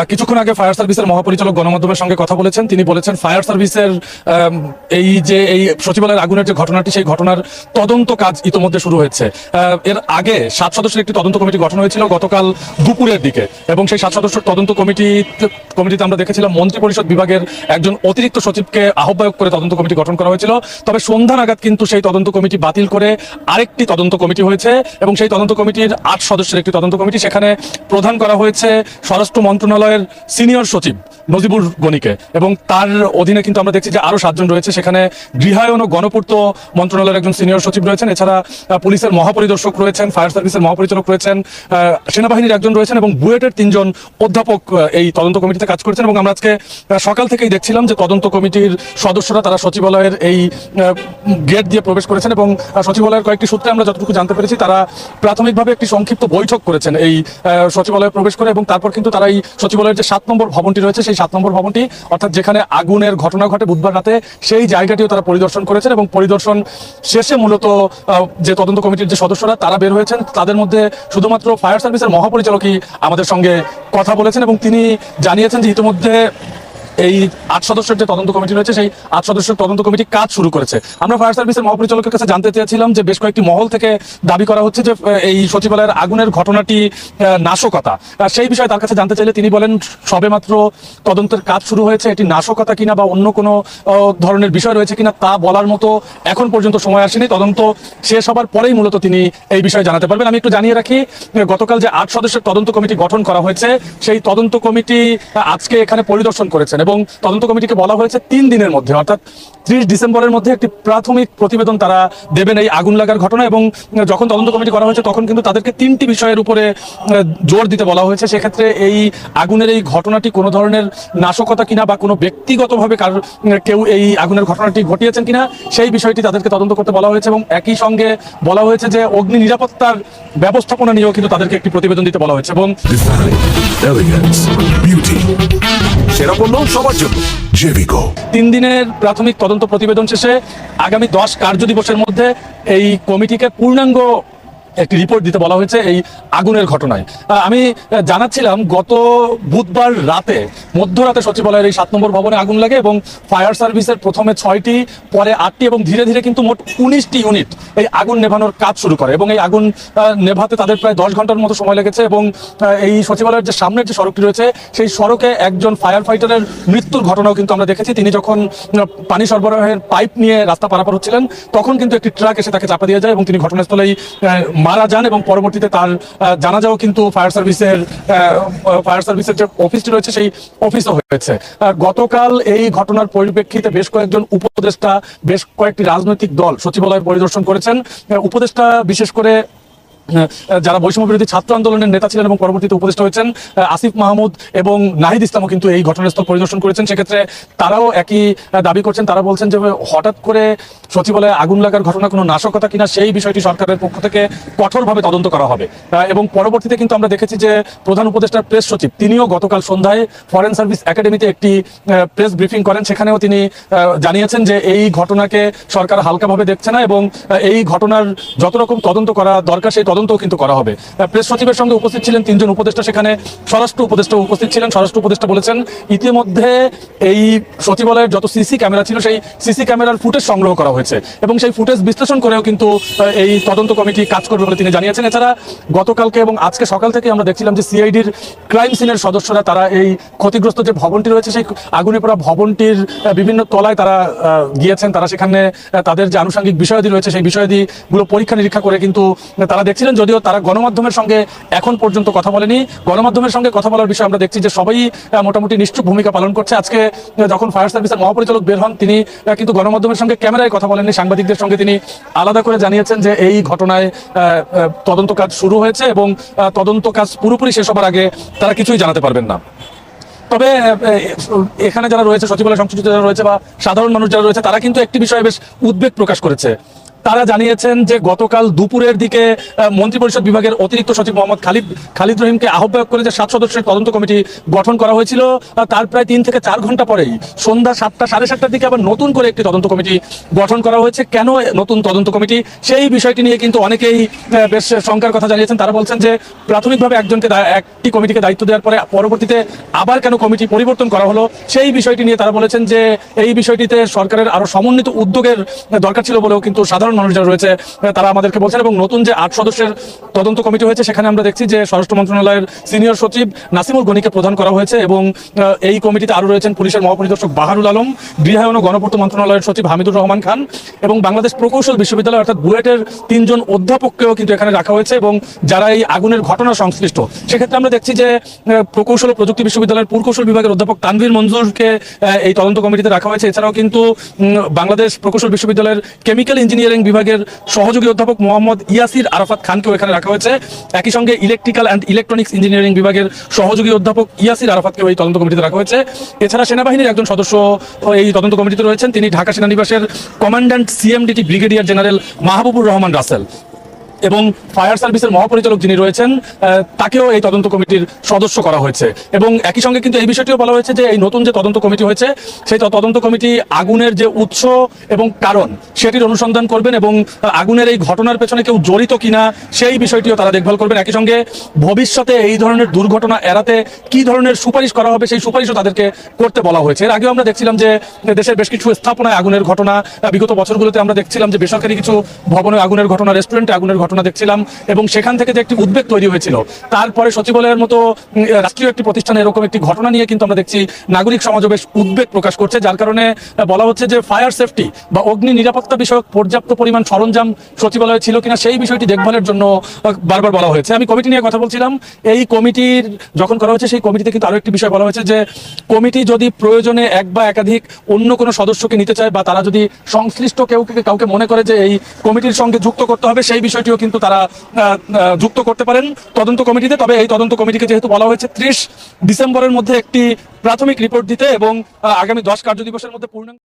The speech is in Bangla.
কিছুক্ষণ আগে ফায়ার সার্ভিসের মহাপরিচালক গণমাধ্যমের সঙ্গে কথা বলেছেন। তিনি বলেছেন ফায়ার সার্ভিসের এই সচিবালয়ের আগুনের যে ঘটনাটি, সেই ঘটনার তদন্ত কাজ ইতোমধ্যে শুরু হয়েছে। এর আগে 7 সদস্যের একটি তদন্ত কমিটি গঠন হয়েছিল গতকাল দুপুরের দিকে, এবং সেই 7 সদস্যের তদন্ত কমিটিতে আমরা দেখেছিলাম মন্ত্রী পরিষদ বিভাগের একজন অতিরিক্ত সচিবকে আহ্বায়ক করে তদন্ত কমিটি গঠন করা হয়েছিল। তবে সন্ধ্যা নাগাদ কিন্তু সেই তদন্ত কমিটি বাতিল করে আরেকটি তদন্ত কমিটি হয়েছে, এবং সেই তদন্ত কমিটির 8 সদস্যের একটি তদন্ত কমিটি, সেখানে প্রধান করা হয়েছে স্বরাষ্ট্র মন্ত্রণালয়ের সিনিয়র সচিব নজিবুর গনিকে, এবং তার অধীনে কিন্তু আমরা দেখছি যে আরো 7 জন রয়েছে। সেখানে গৃহায়ন ও গণপূর্ত মন্ত্রণালয়ের একজন সিনিয়র সচিব রয়েছেন, এছাড়া পুলিশের মহাপরিদর্শক রয়েছেন, ফায়ার সার্ভিসের মহাপরিচালক রয়েছেন, সেনাবাহিনীর একজন রয়েছেন, এবং বুয়েটের 3 জন অধ্যাপক এই তদন্ত কমিটিতে কাজ করছেন। এবং আমরা আজকে সকাল থেকেই দেখছিলাম যে তদন্ত কমিটির সদস্যরা তারা সচিবালয়ের এই গেট দিয়ে প্রবেশ করেছেন, এবং সচিবালয়ের কয়েকটি সূত্রে আমরা যতটুকু জানতে পেরেছি তারা প্রাথমিকভাবে একটি সংক্ষিপ্ত বৈঠক করেছেন এই সচিবালয়ে প্রবেশ করে, এবং তারপর কিন্তু তারা এই সচিবালয়ের যে 7 নম্বর ভবনটি রয়েছে, সেই 7 নম্বর ভবনটি, অর্থাৎ যেখানে আগুনের ঘটনা ঘটে বুধবার রাতে, সেই জায়গাটিও তারা পরিদর্শন করেছেন। এবং পরিদর্শন শেষে মূলত যে তদন্ত কমিটির যে সদস্যরা তারা বের হয়েছেন, তাদের মধ্যে শুধুমাত্র ফায়ার সার্ভিসের মহাপরিচালকই আমাদের সঙ্গে কথা বলেছেন, এবং তিনি জানিয়েছেন যে ইতিমধ্যে এই 8 সদস্যের যে তদন্ত কমিটি রয়েছে, সেই 8 সদস্যের তদন্ত কমিটি কাজ শুরু করেছে। আমরা ফায়ার সার্ভিসের মহাপরিচালকের কাছে জানতে চেয়েছিলাম যে বেশ কয়েকটি মহল থেকে দাবি করা হচ্ছে যে এই সচিবালয়ের আগুনের ঘটনাটি নাশকতা। সেই বিষয়ে তার কাছে জানতে চাইলে তিনি বলেন সবেমাত্র তদন্তের কাজ শুরু হয়েছে, এটি নাশকতা কিনা বা অন্য কোনো ধরনের বিষয় রয়েছে কিনা তা বলার মতো এখন পর্যন্ত সময় আসেনি। তদন্ত শেষ হবার পরেই মূলত তিনি এই বিষয়ে জানাতে পারবেন। আমি একটু জানিয়ে রাখি, গতকাল যে 8 সদস্যের তদন্ত কমিটি গঠন করা হয়েছে, সেই তদন্ত কমিটি আজকে এখানে পরিদর্শন করেছেন, এবং তদন্ত কমিটিকে বলা হয়েছে 3 দিনের মধ্যে, অর্থাৎ 30 ডিসেম্বরের মধ্যে একটি প্রাথমিক প্রতিবেদন তারা দেবেন এই আগুন লাগার ঘটনা। এবং যখন তদন্ত কমিটি করা হয়েছে তখন কিন্তু তাদেরকে 3টি বিষয়ের উপরে জোর দিতে বলা হয়েছে। সেক্ষেত্রে এই আগুনের এই ঘটনাটি কোনো ধরনের নাশকতা কিনা বা কোনো ব্যক্তিগতভাবে কেউ এই আগুনের ঘটনাটি ঘটিয়েছেন কিনা, সেই বিষয়টি তাদেরকে তদন্ত করতে বলা হয়েছে। এবং একই সঙ্গে বলা হয়েছে যে অগ্নি নিরাপত্তার ব্যবস্থাপনা নিয়েও কিন্তু তাদেরকে একটি প্রতিবেদন দিতে বলা হয়েছে। এবং সেরা পণ্য সবার জন্য জেভিকো। 3 দিনের প্রাথমিক তদন্ত প্রতিবেদন শেষে আগামী 10 কার্য দিবসের মধ্যে এই কমিটিকে পূর্ণাঙ্গ একটি রিপোর্ট দিতে বলা হয়েছে এই আগুনের ঘটনায়। আমি জানাচ্ছিলাম গত বুধবার রাতে মধ্যরাতে সচিবালয়ের এই 7 নম্বর ভবনে আগুন লাগে, এবং ফায়ার সার্ভিসের প্রথমে 6টি, পরে 8টি, এবং ধীরে ধীরে কিন্তু মোট 19টি ইউনিট এই আগুন নেভানোর কাজ শুরু করে, এবং এই আগুন নেভাতে তাদের প্রায় 10 ঘন্টার মতো সময় লেগেছে। এবং এই সচিবালয়ের যে সামনের যে সড়কটি রয়েছে, সেই সড়কে একজন ফায়ার ফাইটারের মৃত্যুর ঘটনাও কিন্তু আমরা দেখেছি। তিনি যখন পানি সরবরাহের পাইপ নিয়ে রাস্তা পারাপার হচ্ছিলেন, তখন কিন্তু একটি ট্রাক এসে তাকে চাপা দিয়ে যায়, এবং তিনি ঘটনাস্থলেই মারা যান। এবং পরবর্তীতে তার জানাজাও কিন্তু ফায়ার সার্ভিসের যে অফিসটি রয়েছে সেই অফিসও হয়েছে। গতকাল এই ঘটনার পরিপ্রেক্ষিতে বেশ কয়েকজন উপদেষ্টা, বেশ কয়েকটি রাজনৈতিক দল সচিবালয় পরিদর্শন করেছেন। উপদেষ্টা বিশেষ করে যারা বৈষম্য বিরোধী ছাত্র আন্দোলনের নেতা ছিলেন এবং পরবর্তীতে উপদেষ্টা হয়েছেন, আসিফ মাহমুদ এবং নাহিদ ইসলামও কিন্তু এই ঘটনাস্থল পরিদর্শন করেছেন। সেক্ষেত্রে তারাও একই দাবি করছেন। তারা বলছেন যে হঠাৎ করে সচিবালয়ে আগুন লাগার ঘটনা কোনো নাশকতা কিনা, সেই বিষয়টি সরকারের পক্ষ থেকে কঠোরভাবে তদন্ত করা হবে। এবং পরবর্তীতে কিন্তু আমরা দেখেছি যে প্রধান উপদেষ্টার প্রেস সচিব তিনিও গতকাল সন্ধ্যায় ফরেন সার্ভিস একাডেমিতে একটি প্রেস ব্রিফিং করেন। সেখানেও তিনি জানিয়েছেন যে এই ঘটনাকে সরকার হালকাভাবে দেখছে না, এবং এই ঘটনার যত রকম তদন্ত করা দরকার সেই তদন্তও কিন্তু করা হবে। প্রেস সচিবের সঙ্গে উপস্থিত ছিলেন 3 জন উপদেষ্টা, সেখানে স্বরাষ্ট্র উপদেষ্টা উপস্থিত ছিলেন। স্বরাষ্ট্র উপদেষ্টা বলেছেন ইতিমধ্যে এই সচিবালয়ের যত সিসি ক্যামেরা ছিল সেই সিসি ক্যামেরার ফুটেজ সংগ্রহ করা হয়েছে, এবং সেই ফুটেজ বিশ্লেষণ করেও কিন্তু এই তদন্ত কমিটি কাজ করবে বলে তিনি জানিয়েছেন। এছাড়া গতকালকে এবং আজকে সকাল থেকে আমরা দেখছিলাম যে সিআইডির ক্রাইম সিনের সদস্যরা তারা এই ক্ষতিগ্রস্ত যে ভবনটি রয়েছে সেই আগুনে পোড়া ভবনটির বিভিন্ন তলায় তারা গিয়েছেন। তারা সেখানে তাদের যে আনুষঙ্গিক বিষয়াদি রয়েছে সেই বিষয়াদিগুলো পরীক্ষা নিরীক্ষা করে কিন্তু তারা দেখছিলেন। যদিও তারা গণমাধ্যমের সঙ্গে এখন পর্যন্ত কথা বলেনি। গণমাধ্যমের সঙ্গে কথা বলার বিষয়ে আমরা দেখছি যে সবাই মোটামুটি নিশ্চুপ ভূমিকা পালন করছে। আজকে যখন ফায়ার সার্ভিসের মহাপরিচালক বের হন, তিনি কিন্তু গণমাধ্যমের সঙ্গে ক্যামেরায় কথা বলেননি। সাংবাদিকদের সঙ্গে তিনি আলাদা করে জানিয়েছেন যে এই ঘটনায় তদন্ত কাজ শুরু হয়েছে, এবং তদন্ত কাজ পুরোপুরি শেষ হবার আগে তারা কিছুই জানাতে পারবেন না। তবে এখানে যারা রয়েছে, সচিবালয় সংশ্লিষ্ট যারা রয়েছে বা সাধারণ মানুষ যারা রয়েছে, তারা কিন্তু একটি বিষয়ে বেশ উদ্বেগ প্রকাশ করেছে। তারা জানিয়েছেন যে গতকাল দুপুরের দিকে মন্ত্রিপরিষদ বিভাগের অতিরিক্ত সচিব মোহাম্মদ খালিদ রহিমকে আহ্বায়ক করে যে 7 সদস্যের তদন্ত কমিটি গঠন করা হয়েছিল, তার প্রায় 3 থেকে 4 ঘন্টা পরেই সন্ধ্যা 7টা সাড়ে 7টার দিকে আবার নতুন করে একটি তদন্ত কমিটি গঠন করা হয়েছে। কেন নতুন তদন্ত কমিটি, সেই বিষয়টি নিয়ে কিন্তু অনেকেই বেশ শঙ্কার কথা জানিয়েছেন। তারা বলছেন যে প্রাথমিকভাবে একটি কমিটিকে দায়িত্ব দেওয়ার পরে পরবর্তীতে আবার কেন কমিটি পরিবর্তন করা হলো, সেই বিষয়টি নিয়ে তারা বলেছেন যে এই বিষয়টিতে সরকারের আরো সমন্বিত উদ্যোগের দরকার ছিল বলেও কিন্তু সাধারণ মানুষ যারা রয়েছে তারা আমাদেরকে বলছেন। এবং নতুন যে 8 সদস্যের তদন্ত কমিটি হয়েছে সেখানে আমরা দেখছি যে স্বরাষ্ট্র মন্ত্রণালয়ের সিনিয়র সচিব নাসিমুল গনিকে প্রধান করা হয়েছে এবং এই কমিটিতে আরো রয়েছেন পুলিশের মহাপরিদর্শক বাহারুল আলম, গৃহায়ন ও গণপূর্ত মন্ত্রণালয়ের সচিব হামিদুর রহমান খান এবং বাংলাদেশ প্রকৌশল বিশ্ববিদ্যালয় অর্থাৎ বুয়েটের 3 জন অধ্যাপককেও কিন্তু এখানে রাখা হয়েছে এবং যারা এই আগুনের ঘটনা সংশ্লিষ্ট। সেক্ষেত্রে আমরা দেখছি যে প্রকৌশল ও প্রযুক্তি বিশ্ববিদ্যালয়ের পুরকৌশল বিভাগের অধ্যাপক তানভীর মঞ্জুরকে এই তদন্ত কমিটিতে রাখা হয়েছে। এছাড়াও কিন্তু বাংলাদেশ প্রকৌশল বিশ্ববিদ্যালয়ের কেমিক্যাল ইঞ্জিনিয়ারিং বিভাগের সহযোগী অধ্যাপক মোহাম্মদ ইয়াসির আরাফাত খানকেও এখানে রাখা হয়েছে। একই সঙ্গে ইলেকট্রিক্যাল অ্যান্ড ইলেকট্রনিক্স ইঞ্জিনিয়ারিং বিভাগের সহযোগী অধ্যাপক ইয়াসির আরাফাতকেও এই তদন্ত কমিটিতে রাখা হয়েছে। এছাড়া সেনাবাহিনীর একজন সদস্য এই তদন্ত কমিটিতে রয়েছেন, তিনি ঢাকা সেনানিবাসের commandant CMDT brigadier general Mahbubur Rahman Rasel এবং ফায়ার সার্ভিসের মহাপরিচালক যিনি রয়েছেন তাকেও এই তদন্ত কমিটির সদস্য করা হয়েছে। এবং একই সঙ্গে কিন্তু এই বিষয়টিও বলা হয়েছে যে এই নতুন যে তদন্ত কমিটি হয়েছে সেই তদন্ত কমিটি আগুনের যে উৎস এবং কারণ সেটির অনুসন্ধান করবেন এবং আগুনের এই ঘটনার পেছনে কেউ জড়িত কিনা সেই বিষয়টিও তারা দেখভাল করবেন। একই সঙ্গে ভবিষ্যতে এই ধরনের দুর্ঘটনা এড়াতে কি ধরনের সুপারিশ করা হবে সেই সুপারিশও তাদেরকে করতে বলা হয়েছে। এর আগেও আমরা দেখছিলাম যে দেশের বেশ কিছু স্থাপনায় আগুনের ঘটনা, বিগত বছরগুলোতে আমরা দেখছিলাম যে বেসরকারি কিছু ভবনে আগুনের ঘটনা, রেস্টুরেন্টে আগুনের ঘটনা দেখছিলাম এবং সেখান থেকে যে একটি উদ্বেগ তৈরি হয়েছিল, তারপরে সচিবালয়ের মতো রাষ্ট্রীয় একটি প্রতিষ্ঠানে এরকম একটি ঘটনা নিয়ে কিন্তু আমরা দেখছি নাগরিক সমাজও বেশ উদ্বেগ প্রকাশ করছে, যার কারণে বলা হচ্ছে যে ফায়ার সেফটি বা অগ্নি নিরাপত্তা বিষয়ক পর্যাপ্ত পরিমাণ সরঞ্জাম সচিবালয়ে ছিল কিনা সেই বিষয়টি দেখভালের জন্য বারবার বলা হয়েছে। আমি কমিটি নিয়ে কথা বলছিলাম, এই কমিটির যখন করা হয়েছে সেই কমিটিতে কিন্তু আরো একটি বিষয় বলা হয়েছে যে কমিটি যদি প্রয়োজনে এক বা একাধিক অন্য কোনো সদস্যকে নিতে চায় বা তারা যদি সংশ্লিষ্ট কাউকে মনে করে যে এই কমিটির সঙ্গে যুক্ত করতে হবে সেই বিষয়টিও কিন্তু তারা যুক্ত করতে পারেন তদন্ত কমিটিতে। তবে এই তদন্ত কমিটিকে যেহেতু বলা হয়েছে 30 ডিসেম্বরের মধ্যে একটি প্রাথমিক রিপোর্ট দিতে এবং আগামী 10 কার্যদিবসের মধ্যে পূর্ণাঙ্গ